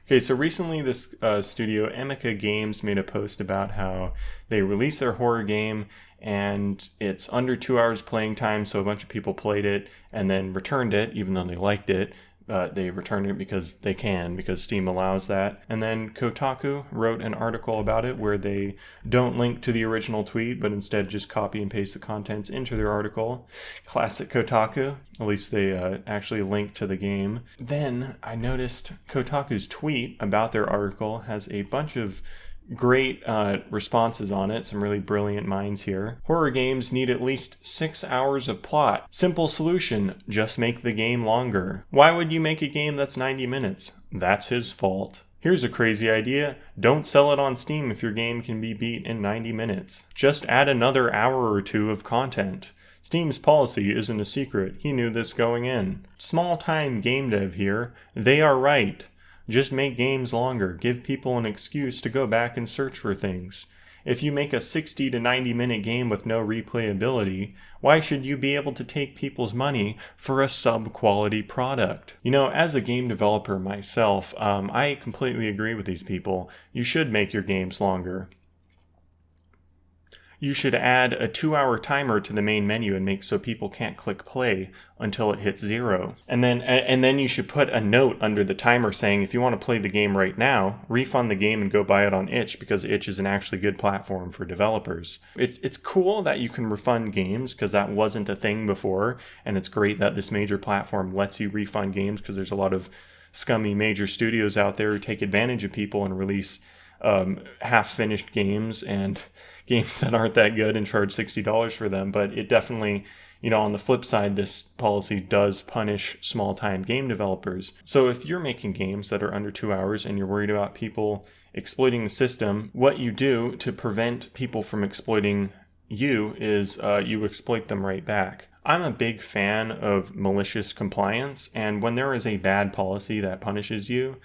Okay, so recently this studio, Amica Games, made a post about how they released their horror game and it's under 2 hours playing time, so a bunch of people played it and then returned it, even though they liked it. They returned it because they can, because Steam allows that. And then Kotaku wrote an article about it where they don't link to the original tweet, but instead just copy and paste the contents into their article. Classic Kotaku. At least they actually link to the game. Then I noticed Kotaku's tweet about their article has a bunch of great responses on it. Some really brilliant minds here. Horror games need at least 6 hours of plot. Simple solution, just make the game longer. Why would you make a game that's 90 minutes? That's his fault. Here's a crazy idea. Don't sell it on Steam if your game can be beat in 90 minutes. Just add another hour or two of content. Steam's policy isn't a secret. He knew this going in. Small-time game dev here. They are right. Just make games longer. Give people an excuse to go back and search for things. If you make a 60 to 90 minute game with no replayability, why should you be able to take people's money for a sub-quality product? You know, as a game developer myself, I completely agree with these people. You should make your games longer. You should add a 2-hour timer to the main menu and make so people can't click play until it hits 0. And then you should put a note under the timer saying, if you want to play the game right now, refund the game and go buy it on itch, because itch is an actually good platform for developers. It's cool that you can refund games, because that wasn't a thing before, and it's great that this major platform lets you refund games, because there's a lot of scummy major studios out there who take advantage of people and release half-finished games and games that aren't that good and charge $60 for them. But it definitely, on the flip side, this policy does punish small-time game developers. So if you're making games that are under 2 hours and you're worried about people exploiting the system, what you do to prevent people from exploiting you is you exploit them right back. I'm a big fan of malicious compliance, and when there is a bad policy that punishes you,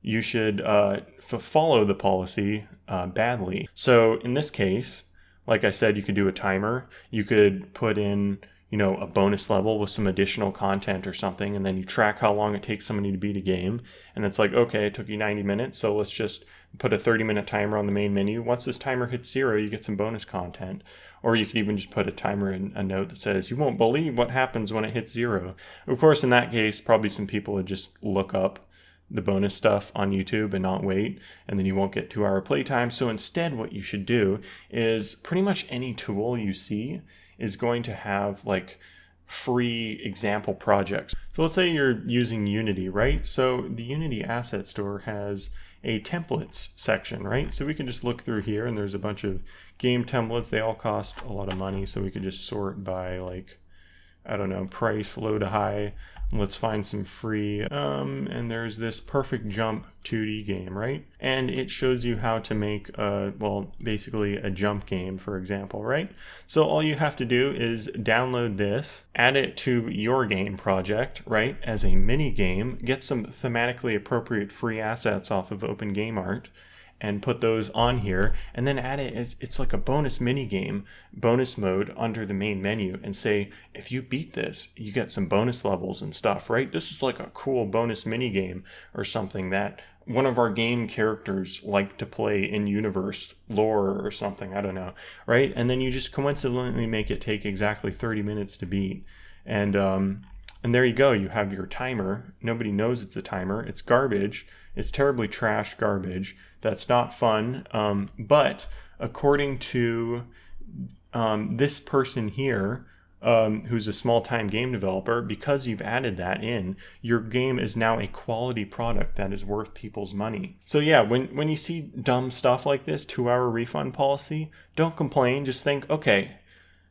you should follow the policy badly. So in this case, like I said, you could do a timer. You could put in, a bonus level with some additional content or something, and then you track how long it takes somebody to beat a game. And it's like, okay, it took you 90 minutes, so let's just put a 30-minute timer on the main menu. Once this timer hits 0, you get some bonus content. Or you could even just put a timer in a note that says, you won't believe what happens when it hits 0. Of course, in that case, probably some people would just look up the bonus stuff on YouTube and not wait, and then you won't get 2-hour playtime. So instead, what you should do is pretty much any tool you see is going to have like free example projects. So let's say you're using Unity, right? So the Unity Asset Store has a templates section, right? So we can just look through here and there's a bunch of game templates. They all cost a lot of money, so we could just sort by price, low to high. Let's find some free, and there's this Perfect Jump 2D game, right? And it shows you how to make, basically a jump game, for example, right? So all you have to do is download this, add it to your game project, right, as a mini game, get some thematically appropriate free assets off of OpenGameArt, and put those on here, and then add it it's like a bonus mini game, bonus mode under the main menu, and say, if you beat this, you get some bonus levels and stuff, right? This is like a cool bonus mini game or something that one of our game characters like to play in universe lore or something, I don't know, right? And then you just coincidentally make it take exactly 30 minutes to beat. And there you go, you have your timer. Nobody knows it's a timer. It's garbage. It's terribly trash garbage. That's not fun. But according to this person here, who's a small-time game developer, because you've added that in, your game is now a quality product that is worth people's money. So yeah, when you see dumb stuff like this, 2-hour refund policy, don't complain. Just think, okay,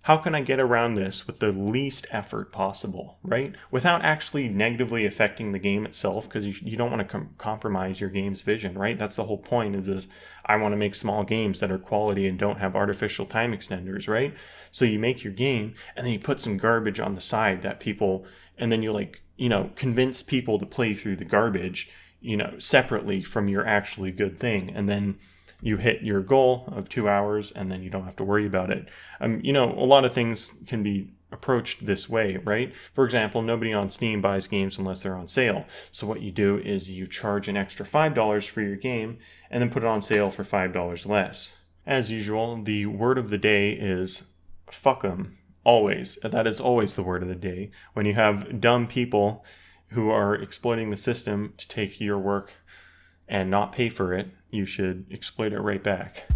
how can I get around this with the least effort possible, right? Without actually negatively affecting the game itself, because you don't want to compromise your game's vision, right? That's the whole point, is I want to make small games that are quality and don't have artificial time extenders, right? So you make your game, and then you put some garbage on the side that people, and then you convince people to play through the garbage, separately from your actually good thing. And then you hit your goal of 2 hours, and then you don't have to worry about it. A lot of things can be approached this way, right? For example, nobody on Steam buys games unless they're on sale. So what you do is you charge an extra $5 for your game and then put it on sale for $5 less. As usual, the word of the day is fuck 'em. Always. That is always the word of the day. When you have dumb people who are exploiting the system to take your work and not pay for it, you should exploit it right back.